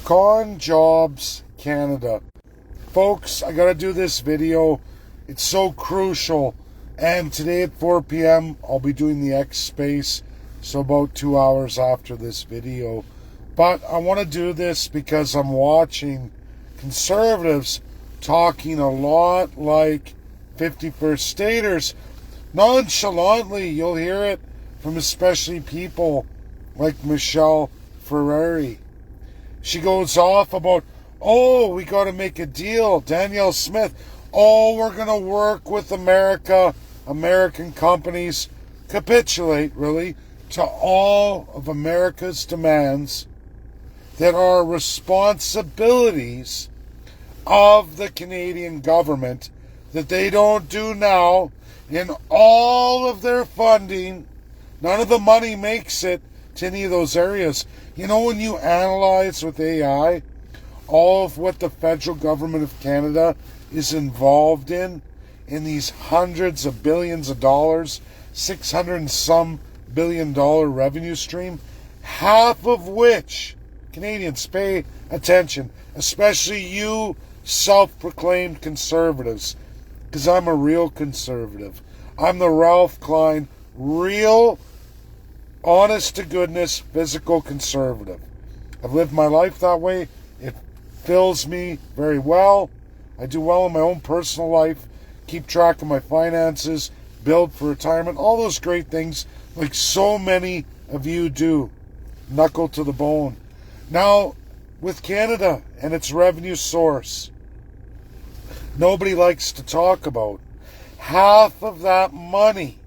Con Jobs Canada. Folks, I gotta do this video. It's so crucial. And today at 4 p.m. I'll be doing the X Space, so about 2 hours after this video. But I want to do this because I'm watching conservatives talking a lot like 51st staters. Nonchalantly, you'll hear it from especially people like Michelle Ferrari. She goes off about, oh, we got to make a deal. Danielle Smith, oh, we're going to work with America. American companies capitulate, really, to all of America's demands that are responsibilities of the Canadian government that they don't do now in all of their funding. None of the money makes it to any of those areas. You know, when you analyze with AI all of what the federal government of Canada is involved in these hundreds of billions of dollars, 600 and some billion dollar revenue stream, half of which, Canadians, pay attention, especially you self-proclaimed conservatives, because I'm a real conservative. I'm the Ralph Klein, real, honest-to-goodness, physical conservative. I've lived my life that way. It fills me very well. I do well in my own personal life, keep track of my finances, build for retirement, all those great things like so many of you do. Knuckle to the bone. Now, with Canada and its revenue source, nobody likes to talk about. Half of that money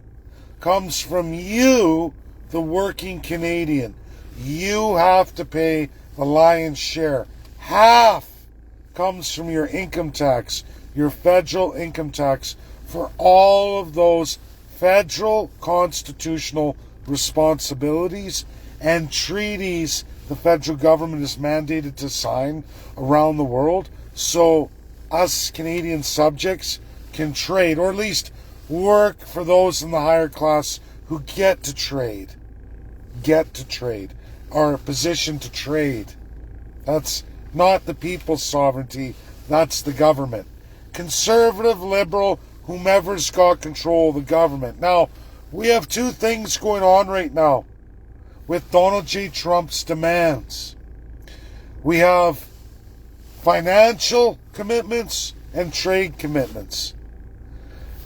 comes from you, the working Canadian. You have to pay the lion's share. Half comes from your income tax, your federal income tax, for all of those federal constitutional responsibilities and treaties the federal government is mandated to sign around the world, so us Canadian subjects can trade, or at least work for those in the higher class who get to trade, are positioned to trade. That's not the people's sovereignty, that's the government. Conservative, liberal, whomever's got control of the government. Now, we have two things going on right now with Donald J. Trump's demands. We have financial commitments and trade commitments.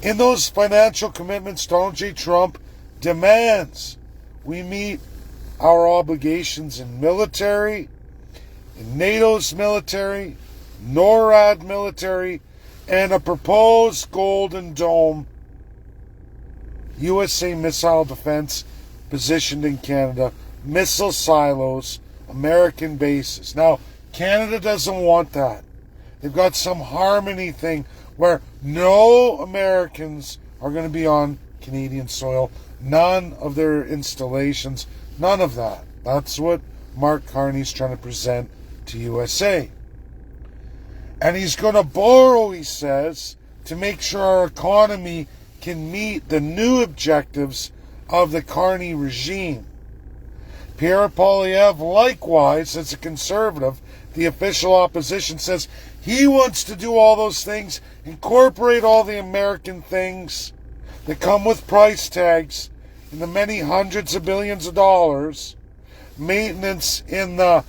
In those financial commitments, Donald J. Trump demands we meet our obligations in military, in NATO's military, NORAD military, and a proposed Golden Dome USA missile defense positioned in Canada, missile silos, American bases. Now, Canada doesn't want that. They've got some harmony thing where no Americans are going to be on Canadian soil. None of their installations, none of that. That's what Mark Carney's trying to present to USA. And he's going to borrow, he says, to make sure our economy can meet the new objectives of the Carney regime. Pierre Poilievre, likewise, as a conservative, the official opposition, says he wants to do all those things, incorporate all the American things that come with price tags in the many hundreds of billions of dollars, maintenance in the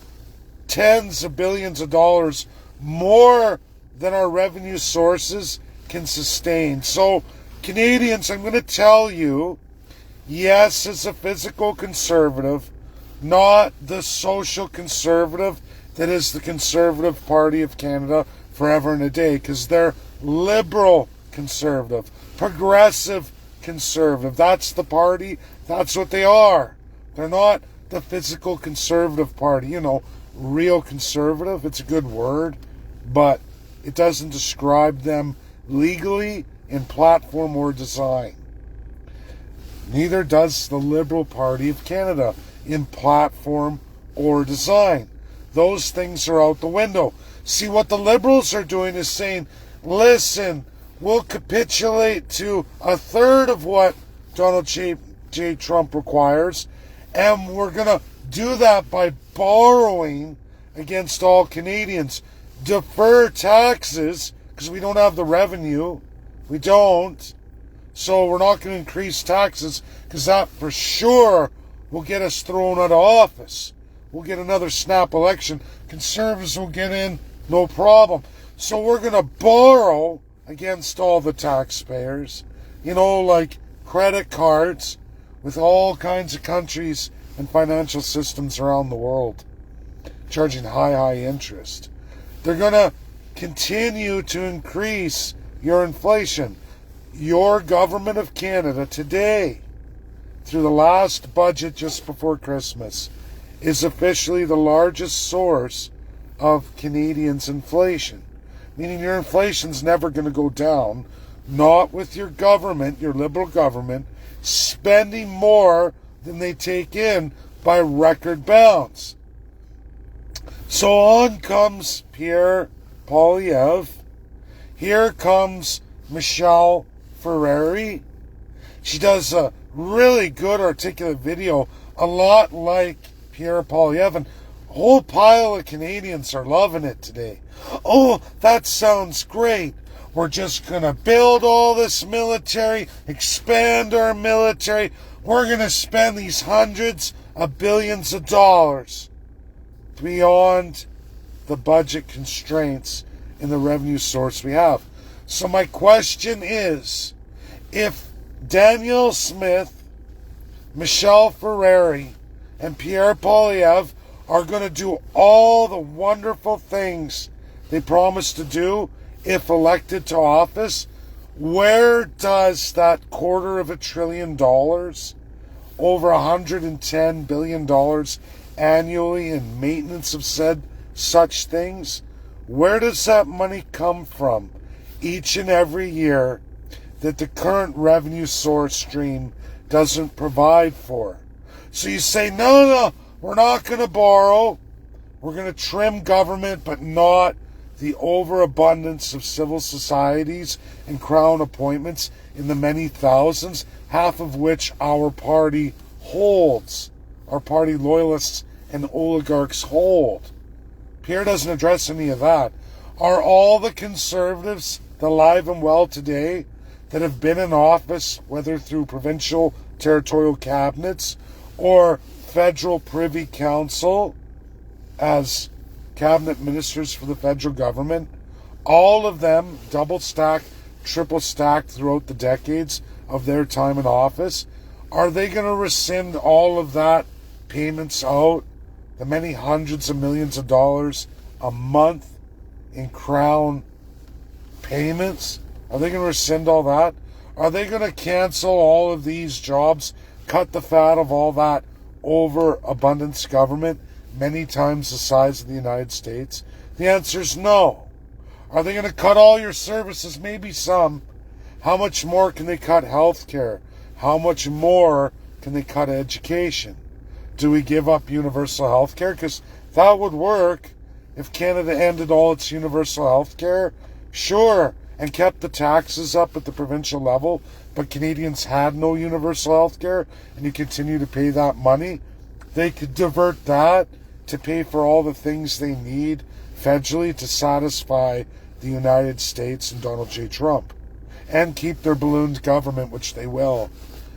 tens of billions of dollars, more than our revenue sources can sustain. So, Canadians, I'm going to tell you, yes, as a physical conservative, not the social conservative that is the Conservative Party of Canada forever and a day, because they're liberal conservative, progressive conservative. That's the party. That's what they are. They're not the physical conservative party. You know, real conservative, it's a good word, but it doesn't describe them legally in platform or design. Neither does the Liberal Party of Canada in platform or design. Those things are out the window. See, what the Liberals are doing is saying, listen, we'll capitulate to a third of what Donald J. Trump requires, and we're going to do that by borrowing against all Canadians. Defer taxes because we don't have the revenue. We don't. So we're not going to increase taxes because that for sure will get us thrown out of office. We'll get another snap election. Conservatives will get in, no problem. So we're going to borrow against all the taxpayers. Like credit cards with all kinds of countries and financial systems around the world, charging high interest. They're going to continue to increase your inflation. Your government of Canada today, through the last budget just before Christmas, is officially the largest source of Canadians' inflation. Meaning your inflation's never going to go down, not with your government, your Liberal government, spending more than they take in by record bounds. So on comes Pierre Poilievre. Here comes Michelle Ferrari. She does a really good articulate video, a lot like Pierre Poilievre, and a whole pile of Canadians are loving it today. Oh, that sounds great. We're just going to build all this military, expand our military. We're going to spend these hundreds of billions of dollars beyond the budget constraints in the revenue source we have. So my question is, if Danielle Smith, Michelle Ferrari, and Pierre Poilievre are going to do all the wonderful things they promised to do if elected to office, where does that $250 billion, over $110 billion annually in maintenance of said such things, where does that money come from each and every year that the current revenue source stream doesn't provide for? So you say, no, we're not going to borrow. We're going to trim government, but not the overabundance of civil societies and crown appointments in the many thousands, half of which our party holds. Our party loyalists and oligarchs hold. Pierre doesn't address any of that. Are all the Conservatives alive and well today that have been in office, whether through provincial territorial cabinets or federal privy council as cabinet ministers for the federal government, all of them double stacked, triple stacked throughout the decades of their time in office, are they going to rescind all of that payments out, the many hundreds of millions of dollars a month in crown payments? Are they going to rescind all that? Are they going to cancel all of these jobs, cut the fat of all that overabundance government, many times the size of the United States? The answer is no. Are they going to cut all your services? Maybe some. How much more can they cut healthcare? How much more can they cut education? Do we give up universal healthcare? Because that would work if Canada ended all its universal healthcare. Sure, and kept the taxes up at the provincial level, but Canadians had no universal healthcare, and you continue to pay that money. They could divert that to pay for all the things they need federally to satisfy the United States and Donald J. Trump, and keep their ballooned government, which they will.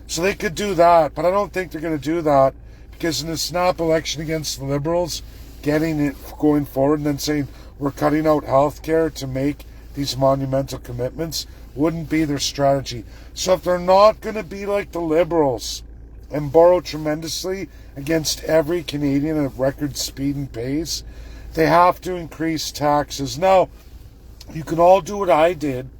So they could do that, but I don't think they're going to do that, because in the snap election against the Liberals, getting it going forward and then saying we're cutting out healthcare to make these monumental commitments wouldn't be their strategy. So if they're not going to be like the Liberals and borrow tremendously against every Canadian at record speed and pace, they have to increase taxes. Now, you can all do what I did.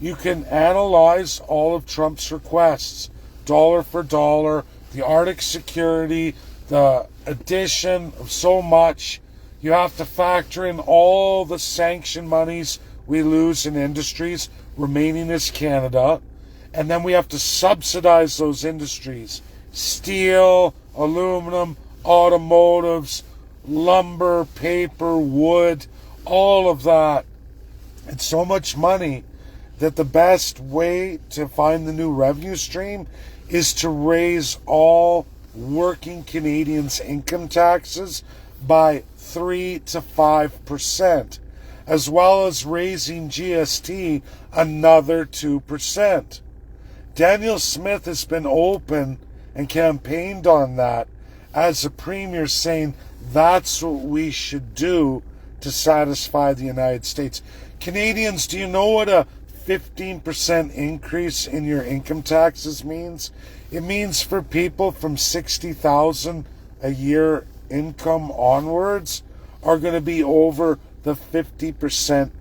You can analyze all of Trump's requests, dollar for dollar, the Arctic security, the addition of so much. You have to factor in all the sanction monies we lose in industries remaining as Canada, and then we have to subsidize those industries. Steel, aluminum, automotives, lumber, paper, wood, all of that. It's so much money that the best way to find the new revenue stream is to raise all working Canadians' income taxes by 3 to 5%, as well as raising GST another 2%. Danielle Smith has been open and campaigned on that as a premier, saying that's what we should do to satisfy the United States. Canadians, do you know what a 15% increase in your income taxes means? It means for people from $60,000 a year income onwards are going to be over the 50%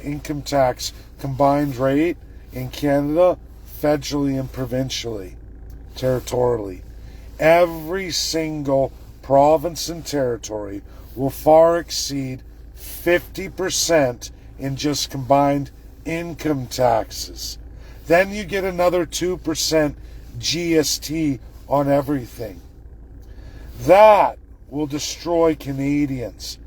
income tax combined rate in Canada, federally and provincially, territorially. Every single province and territory will far exceed 50% in just combined income taxes. Then you get another 2% GST on everything. That will destroy Canadians,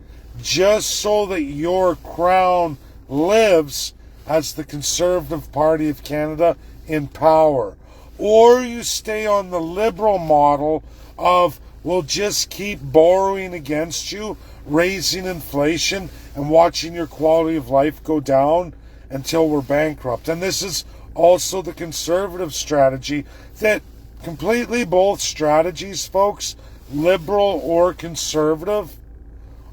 just so that your crown lives as the Conservative Party of Canada in power. Or you stay on the Liberal model of, we'll just keep borrowing against you, raising inflation, and watching your quality of life go down until we're bankrupt. And this is also the Conservative strategy, that completely both strategies, folks, Liberal or Conservative,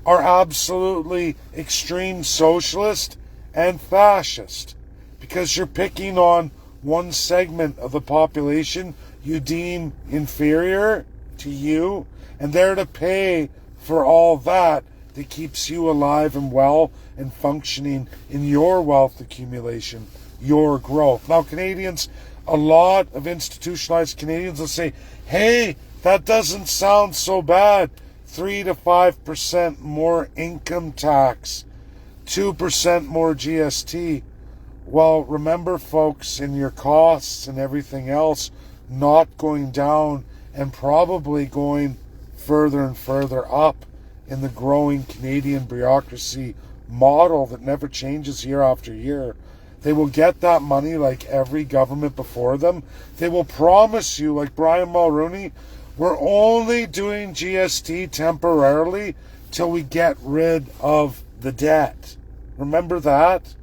are absolutely extreme socialist and fascist, because you're picking on one segment of the population you deem inferior to you, and they're to pay for all that keeps you alive and well and functioning in your wealth accumulation, your growth. Now, Canadians, a lot of institutionalized Canadians will say, hey, that doesn't sound so bad. 3 to 5% more income tax, 2% more GST. Well, remember, folks, in your costs and everything else not going down and probably going further and further up in the growing Canadian bureaucracy model that never changes year after year. They will get that money like every government before them. They will promise you, like Brian Mulroney, we're only doing GST temporarily till we get rid of the debt. Remember that?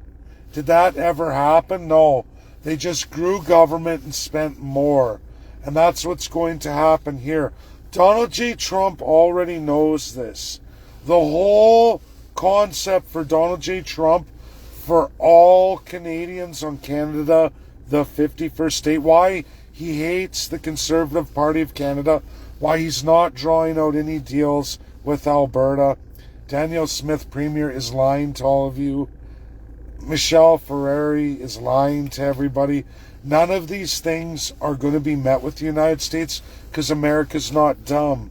Did that ever happen? No. They just grew government and spent more. And that's what's going to happen here. Donald J. Trump already knows this. The whole concept for Donald J. Trump, for all Canadians on Canada, the 51st state, why he hates the Conservative Party of Canada, why he's not drawing out any deals with Alberta. Danielle Smith, Premier, is lying to all of you. Michelle Ferrari is lying to everybody. None of these things are going to be met with the United States because America's not dumb.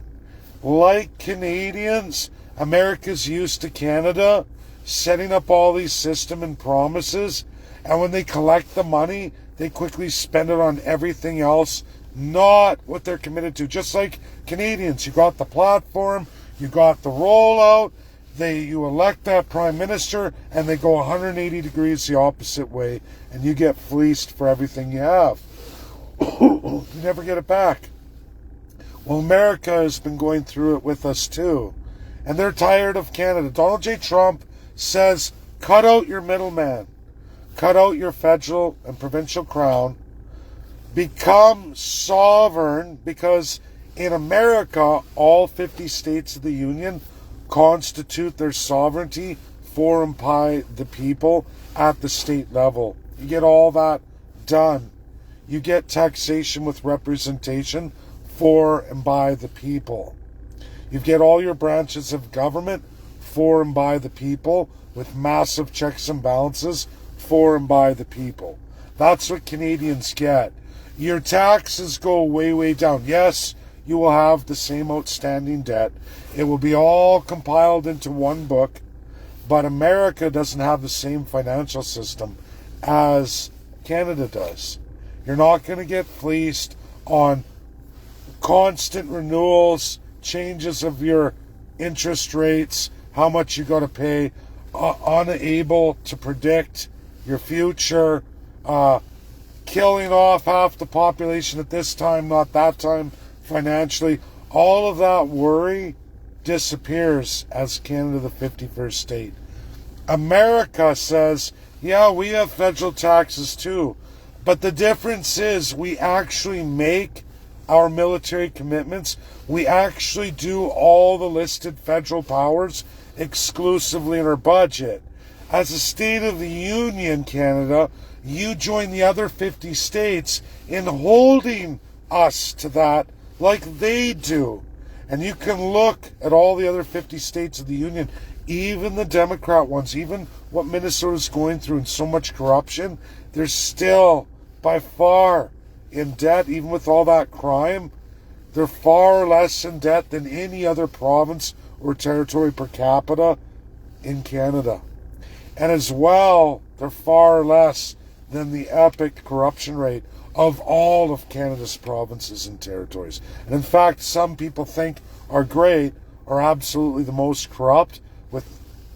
Like Canadians, America's used to Canada setting up all these systems and promises, and when they collect the money, they quickly spend it on everything else, not what they're committed to. Just like Canadians, you got the platform, you got the rollout, you elect that prime minister, and they go 180 degrees the opposite way, and you get fleeced for everything you have. You never get it back. Well, America has been going through it with us too, and they're tired of Canada. Donald J. Trump says, cut out your middleman, cut out your federal and provincial crown, become sovereign, because in America, all 50 states of the Union constitute their sovereignty for and by the people at the state level. You get all that done. You get taxation with representation for and by the people. You get all your branches of government for and by the people, with massive checks and balances for and by the people. That's what Canadians get. Your taxes go way, way down. Yes, you will have the same outstanding debt. It will be all compiled into one book, but America doesn't have the same financial system as Canada does. You're not going to get fleeced on constant renewals, changes of your interest rates, how much you got to pay, unable to predict your future, killing off half the population at this time, not that time, financially. All of that worry disappears as Canada the 51st state. America says, yeah, we have federal taxes too. But the difference is we actually make our military commitments. We actually do all the listed federal powers exclusively in our budget. As a State of the Union, Canada, you join the other 50 states in holding us to that like they do. And you can look at all the other 50 states of the Union, even the Democrat ones, even what Minnesota's going through and so much corruption, they're still by far in debt, even with all that crime. They're far less in debt than any other province or territory per capita in Canada. And as well, they're far less than the epic corruption rate of all of Canada's provinces and territories. And in fact, some people think are great are absolutely the most corrupt, with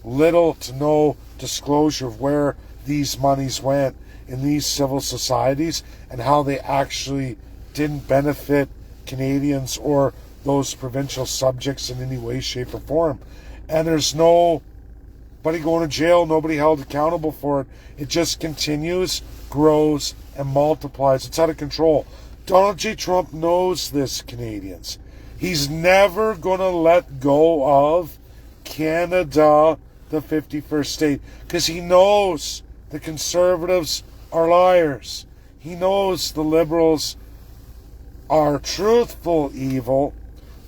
little to no disclosure of where these monies went in these civil societies and how they actually didn't benefit Canadians or those provincial subjects in any way, shape, or form. And there's nobody going to jail, nobody held accountable for it. It just continues, grows, and multiplies. It's out of control. Donald J. Trump knows this, Canadians. He's never going to let go of Canada, the 51st state, because he knows the Conservatives are liars. He knows the Liberals are truthful evil,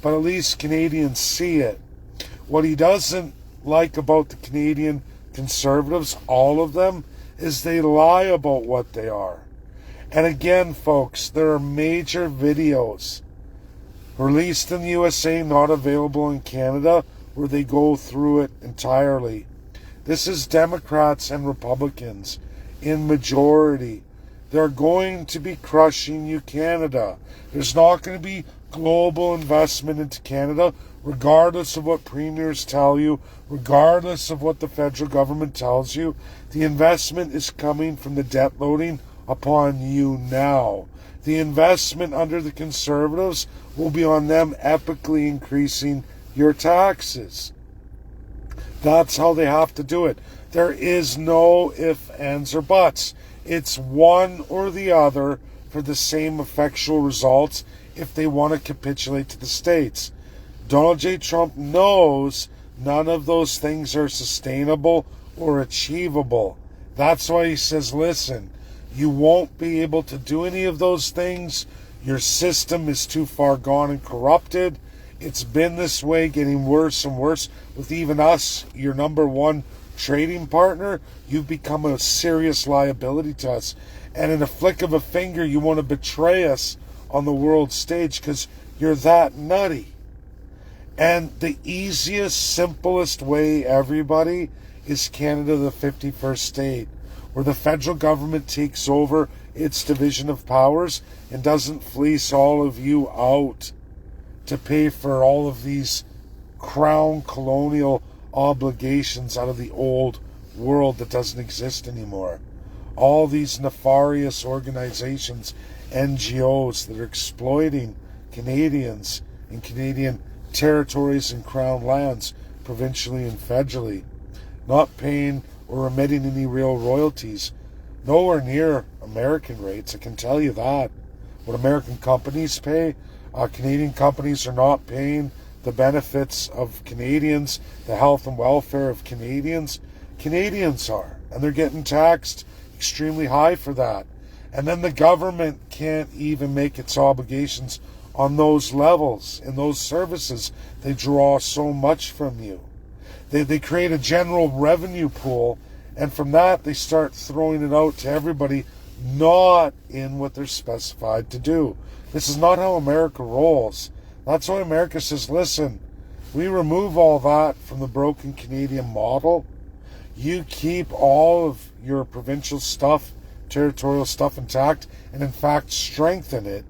but at least Canadians see it. What he doesn't like about the Canadian Conservatives, all of them, is they lie about what they are. And again, folks, there are major videos released in the USA, not available in Canada, where they go through it entirely. This is Democrats and Republicans in majority. They're going to be crushing you, Canada. There's not going to be global investment into Canada, regardless of what premiers tell you, regardless of what the federal government tells you. The investment is coming from the debt loading upon you now. The investment under the Conservatives will be on them epically increasing your taxes. That's how they have to do it. There is no ifs, ands, or buts. It's one or the other for the same effectual results if they want to capitulate to the states. Donald J. Trump knows none of those things are sustainable or achievable. That's why he says, listen, you won't be able to do any of those things. Your system is too far gone and corrupted. It's been this way, getting worse and worse. With even us, your number one trading partner, you've become a serious liability to us. And in a flick of a finger, you want to betray us on the world stage because you're that nutty. And the easiest, simplest way, everybody, is Canada, the 51st state, where the federal government takes over its division of powers and doesn't fleece all of you out to pay for all of these crown colonial obligations out of the old world that doesn't exist anymore. All these nefarious organizations, NGOs that are exploiting Canadians and Canadian territories and crown lands, provincially and federally, not paying or remitting any real royalties, nowhere near American rates, I can tell you that. What American companies pay, Canadian companies are not paying the benefits of Canadians, the health and welfare of Canadians. Canadians are, and they're getting taxed extremely high for that. And then the government can't even make its obligations on those levels, in those services. They draw so much from you. They create a general revenue pool, and from that they start throwing it out to everybody not in what they're specified to do. This is not how America rolls. That's why America says, listen, we remove all that from the broken Canadian model. You keep all of your provincial stuff, territorial stuff intact, and in fact strengthen it.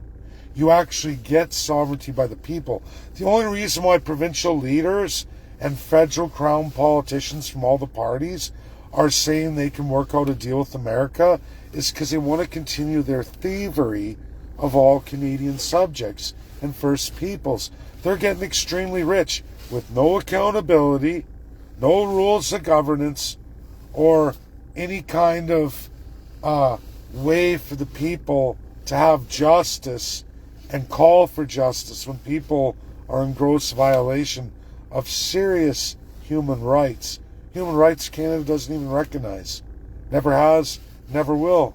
You actually get sovereignty by the people. The only reason why provincial leaders and federal crown politicians from all the parties are saying they can work out a deal with America is because they want to continue their thievery of all Canadian subjects. and First Peoples. They're getting extremely rich with no accountability, no rules of governance, or any kind of way for the people to have justice and call for justice when people are in gross violation of serious human rights. Human rights Canada doesn't even recognize. Never has, never will.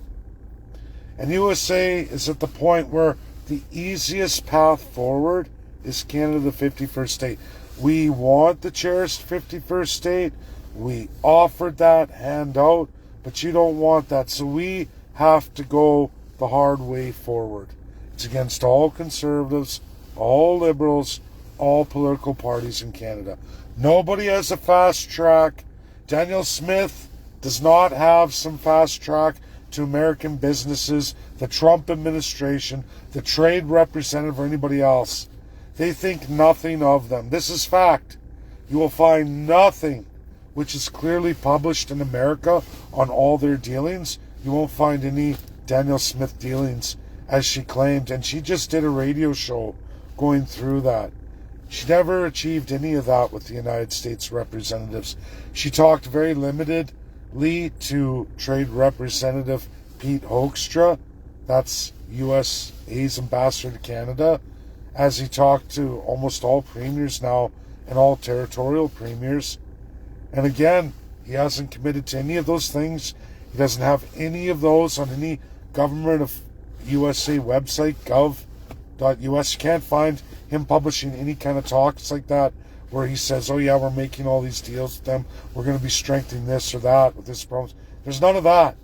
And USA is at the point where the easiest path forward is Canada, the 51st state. We want the cherished 51st state. We offered that handout, but you don't want that. So we have to go the hard way forward. It's against all conservatives, all liberals, all political parties in Canada. Nobody has a fast track. Danielle Smith does not have some fast track to American businesses, the Trump administration, the trade representative, or anybody else. They think nothing of them. This is fact. You will find nothing which is clearly published in America on all their dealings. You won't find any Danielle Smith dealings, as she claimed, and she just did a radio show going through that. She never achieved any of that with the United States representatives. She talked very limitedly to Trade Representative Pete Hoekstra, that's USA's ambassador to Canada, as he talked to almost all premiers now and all territorial premiers. And again, he hasn't committed to any of those things. He doesn't have any of those on any government of USA website, gov.us. You can't find him publishing any kind of talks like that where he says, oh yeah, we're making all these deals with them. We're going to be strengthening this or that with this problem. There's none of that.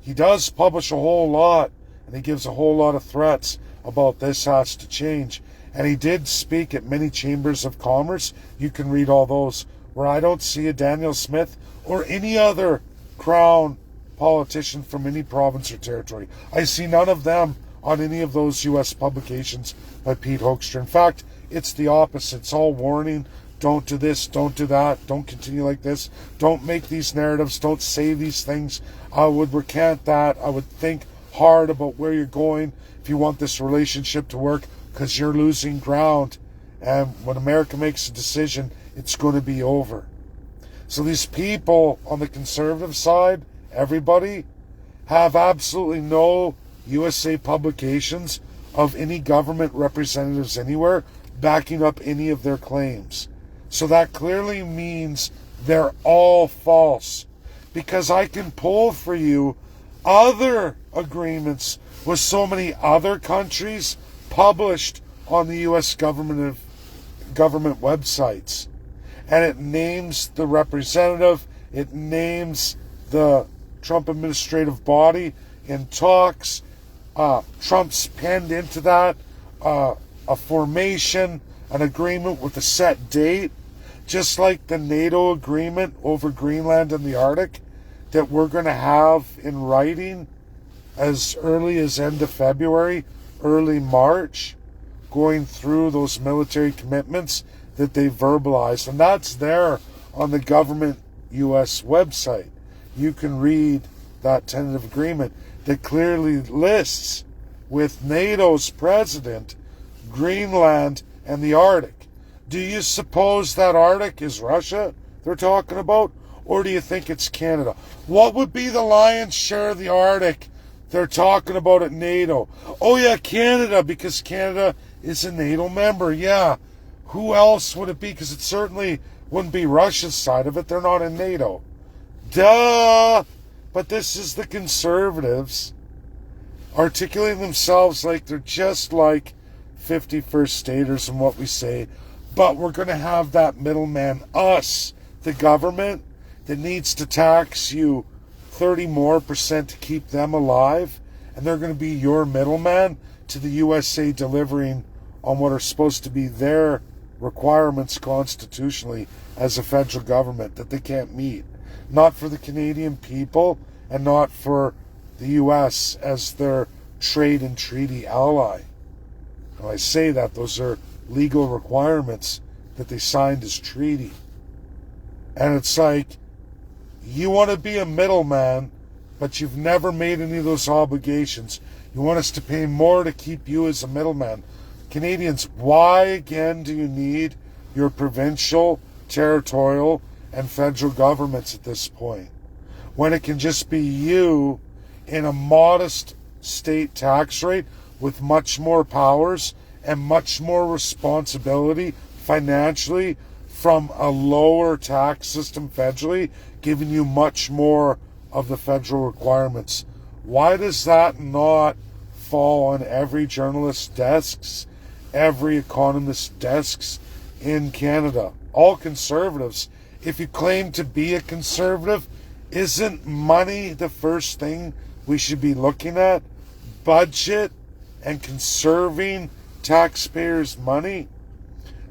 He does publish a whole lot, and he gives a whole lot of threats about this has to change. And he did speak at many chambers of commerce. You can read all those, where I don't see a Danielle Smith or any other Crown politician from any province or territory. I see none of them on any of those U.S. publications by Pete Hoekstra. In fact, it's the opposite. It's all warning. Don't do this, don't do that, don't continue like this, don't make these narratives, don't say these things. I would recant that. I would think hard about where you're going if you want this relationship to work, because you're losing ground. And when America makes a decision, it's going to be over. So these people on the conservative side, everybody, have absolutely no USA publications of any government representatives anywhere backing up any of their claims. So that clearly means they're all false, because I can pull for you other agreements with so many other countries published on the U.S. government websites. And it names the representative, it names the Trump administrative body in talks. Trump's penned into that a formation, an agreement with a set date, just like the NATO agreement over Greenland and the Arctic that we're going to have in writing as early as end of February, early March, going through those military commitments that they verbalized. And that's there on the government U.S. website. You can read that tentative agreement that clearly lists with NATO's president Greenland and the Arctic. Do you suppose that Arctic is Russia they're talking about? Or do you think it's Canada? What would be the lion's share of the Arctic they're talking about at NATO? Oh yeah, Canada, because Canada is a NATO member. Yeah. Who else would it be? Because it certainly wouldn't be Russia's side of it. They're not in NATO. Duh! But this is the conservatives articulating themselves like they're just like 51st staters in what we say. But we're going to have that middleman, us, the government, that needs to tax you 30% more to keep them alive. And they're going to be your middleman to the USA delivering on what are supposed to be their requirements constitutionally as a federal government that they can't meet. Not for the Canadian people and not for the U.S. as their trade and treaty ally. When I say that, those are legal requirements that they signed as treaty. And it's like, you want to be a middleman, but you've never made any of those obligations. You want us to pay more to keep you as a middleman. Canadians, why again do you need your provincial, territorial, and federal governments at this point, when it can just be you in a modest state tax rate with much more powers and much more responsibility financially from a lower tax system federally, giving you much more of the federal requirements? Why does that not fall on every journalist's desks, every economist's desks in Canada? All conservatives. If you claim to be a conservative, isn't money the first thing we should be looking at? Budget and conserving taxpayers' money?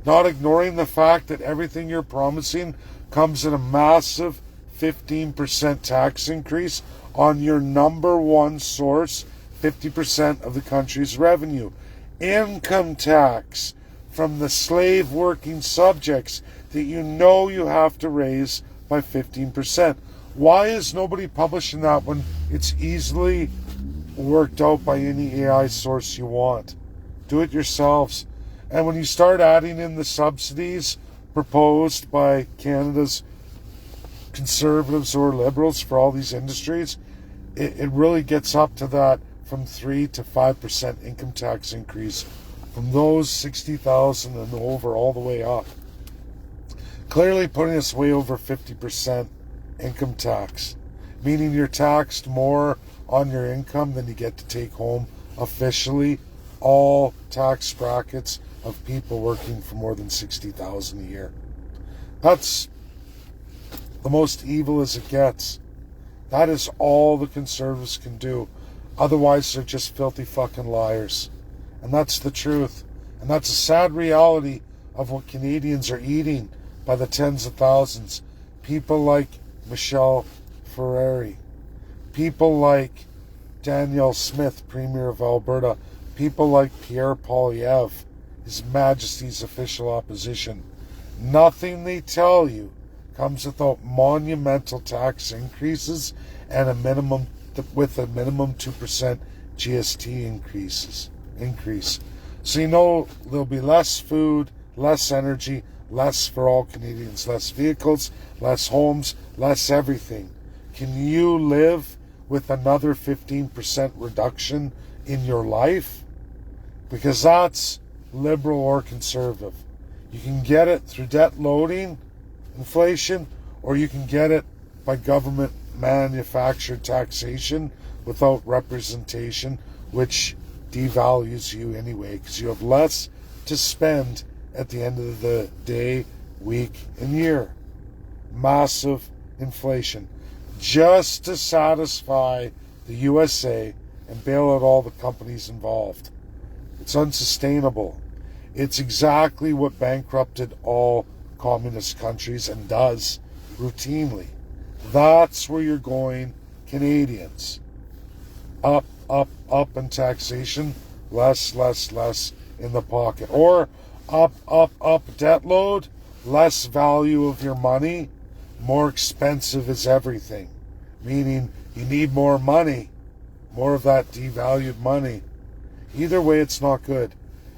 Not ignoring the fact that everything you're promising comes at a massive 15% tax increase on your number one source, 50% of the country's revenue. Income tax from the slave working subjects that you know you have to raise by 15%. Why is nobody publishing that when it's easily worked out by any AI source you want? Do it yourselves. And when you start adding in the subsidies proposed by Canada's conservatives or liberals for all these industries, it really gets up to that from 3 to 5% income tax increase from those 60,000 and over all the way up. Clearly putting us way over 50% income tax, meaning you're taxed more on your income than you get to take home officially. All tax brackets of people working for more than 60,000 a year. That's the most evil as it gets. That is all the conservatives can do. Otherwise, they're just filthy fucking liars. And that's the truth. And that's a sad reality of what Canadians are eating by the tens of thousands. People like Michelle Ferrari. People like Danielle Smith, Premier of Alberta. People like Pierre Poilievre, His Majesty's official opposition. Nothing they tell you comes without monumental tax increases and a minimum 2% GST increase. So you know there'll be less food, less energy, less for all Canadians, less vehicles, less homes, less everything. Can you live with another 15% reduction in your life? Because that's liberal or conservative. You can get it through debt loading, inflation, or you can get it by government manufactured taxation without representation, which devalues you anyway, because you have less to spend at the end of the day, week, and year. Massive inflation. Just to satisfy the USA and bail out all the companies involved. It's unsustainable. It's exactly what bankrupted all communist countries and does routinely. That's where you're going, Canadians. Up, up, up in taxation, less in the pocket. Or up, debt load, less value of your money, more expensive is everything. Meaning you need more money, more of that devalued money. Either way, it's not good.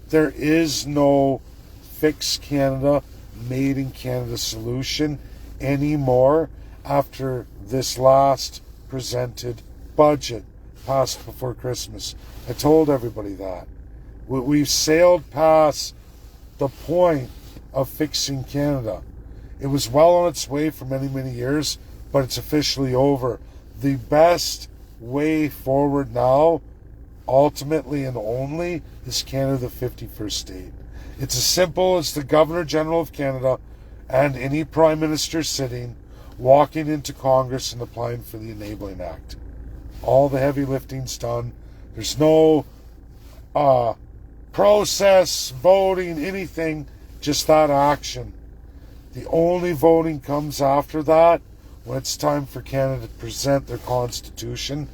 There is no fix Canada, made in Canada solution anymore after this last presented budget passed before Christmas. I told everybody that. We've sailed past the point of fixing Canada. It was well on its way for many, many years, but it's officially over. The best way forward now, ultimately and only, is Canada the 51st state. It's as simple as the Governor General of Canada and any Prime Minister sitting walking into Congress and applying for the Enabling Act. All the heavy lifting's done. There's no process, voting, anything, just that action. The only voting comes after that, when it's time for Canada to present their Constitution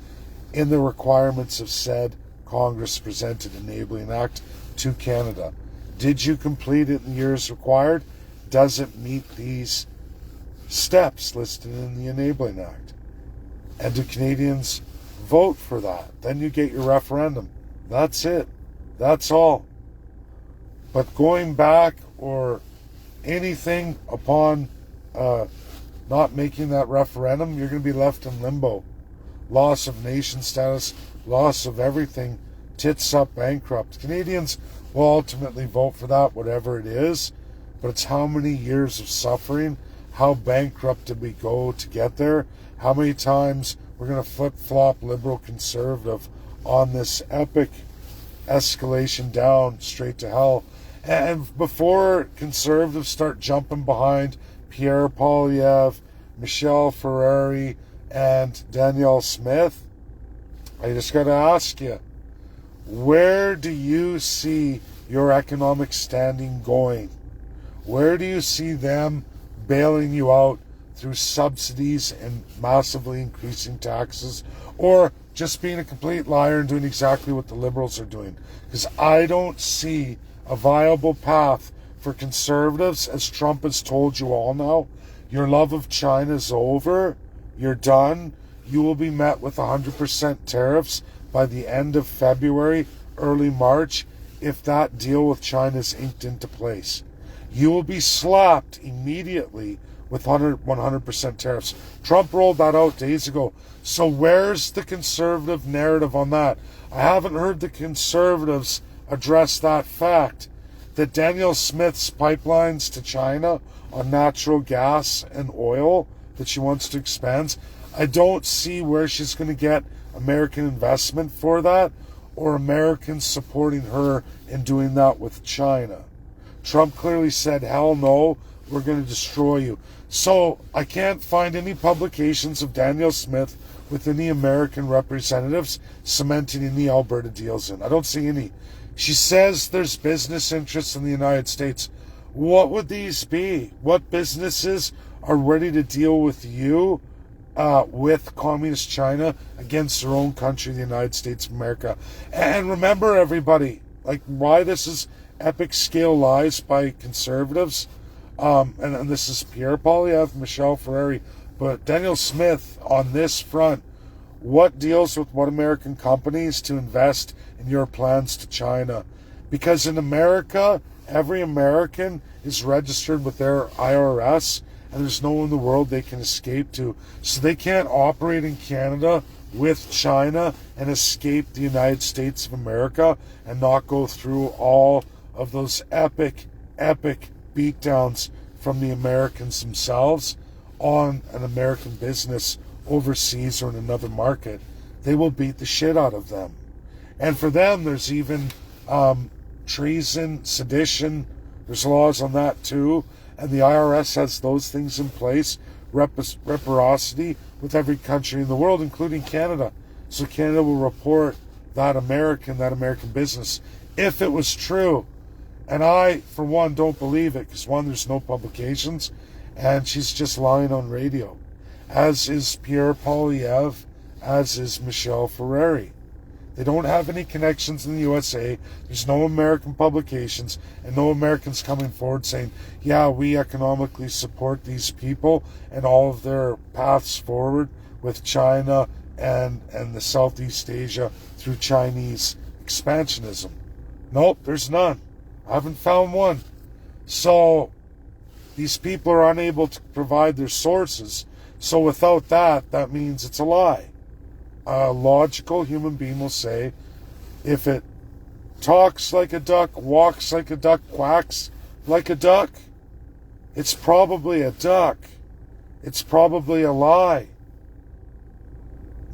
in the requirements of said Congress presented Enabling Act to Canada. Did you complete it in the years required? Does it meet these steps listed in the Enabling Act? And do Canadians vote for that? Then you get your referendum. That's it. That's all. But going back or anything upon not making that referendum, you're going to be left in limbo. Loss of nation status, loss of everything, tits up, bankrupt. Canadians will ultimately vote for that, whatever it is, but it's how many years of suffering, how bankrupt did we go to get there, how many times we're going to flip-flop liberal conservative on this epic escalation down straight to hell. And before conservatives start jumping behind Pierre Poilievre, Michelle Ferrari, and Danielle Smith, I just got to ask you, where do you see your economic standing going? Where do you see them bailing you out through subsidies and massively increasing taxes, or just being a complete liar and doing exactly what the Liberals are doing? Because I don't see a viable path for conservatives, as Trump has told you all now. Your love of China is over. You're done. You will be met with 100% tariffs by the end of February, early March, if that deal with China is inked into place. You will be slapped immediately with 100% tariffs. Trump rolled that out days ago. So where's the conservative narrative on that? I haven't heard the conservatives address that fact that Danielle Smith's pipelines to China on natural gas and oil that she wants to expand, I don't see where she's going to get American investment for that, or Americans supporting her in doing that with China. Trump clearly said, hell no, we're going to destroy you. So I can't find any publications of Danielle Smith with any American representatives cementing any Alberta deals in. I don't see any. She says there's business interests in the United States. What would these be? What businesses are ready to deal with you with communist China against their own country, the United States of America? And remember, everybody, like, why this is epic scale lies by conservatives, and this is Pierre Poilievre, Michelle Ferrari, but Danielle Smith on this front. What deals with what American companies to invest in your plans to China? Because in America, every American is registered with their IRS, and there's no one in the world they can escape to. So they can't operate in Canada with China and escape the United States of America and not go through all of those epic beatdowns from the Americans themselves on an American business overseas or in another market. They will beat the shit out of them. And for them, there's even treason, sedition. There's laws on that too. And the IRS has those things in place. Reciprocity with every country in the world, including Canada. So Canada will report that American business if it was true. And I, for one, don't believe it, because one, there's no publications, and she's just lying on radio. As is Pierre Poilievre, as is Michelle Ferrari. They don't have any connections in the USA. There's no American publications and no Americans coming forward saying, yeah, we economically support these people and all of their paths forward with China and the Southeast Asia through Chinese expansionism. Nope, there's none. I haven't found one. So these people are unable to provide their sources. So without that, that means it's a lie. A logical human being will say, if it talks like a duck, walks like a duck, quacks like a duck, it's probably a duck. It's probably a lie.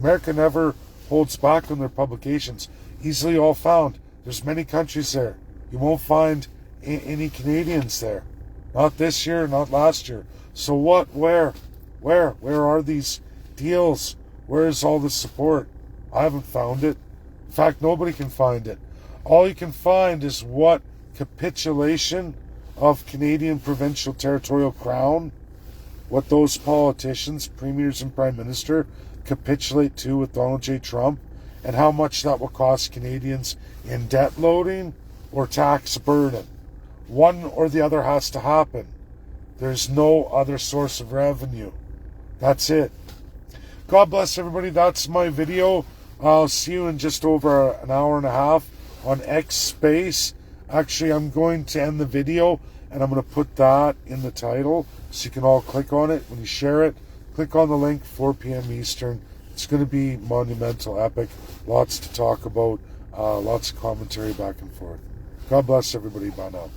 America never holds back on their publications. Easily all found. There's many countries there. You won't find any Canadians there. Not this year, not last year. So what? Where are these deals? Where is all the support? I haven't found it. In fact, nobody can find it. All you can find is what capitulation of Canadian provincial territorial crown, what those politicians, premiers and prime minister, capitulate to with Donald J. Trump, and how much that will cost Canadians in debt loading or tax burden. One or the other has to happen. There's no other source of revenue. That's it. God bless everybody. That's my video. I'll see you in just over an hour and a half on X Space. Actually, I'm going to end the video, and I'm going to put that in the title so you can all click on it. When you share it, click on the link, 4 p.m. Eastern. It's going to be monumental, epic, lots to talk about, lots of commentary back and forth. God bless everybody. Bye now.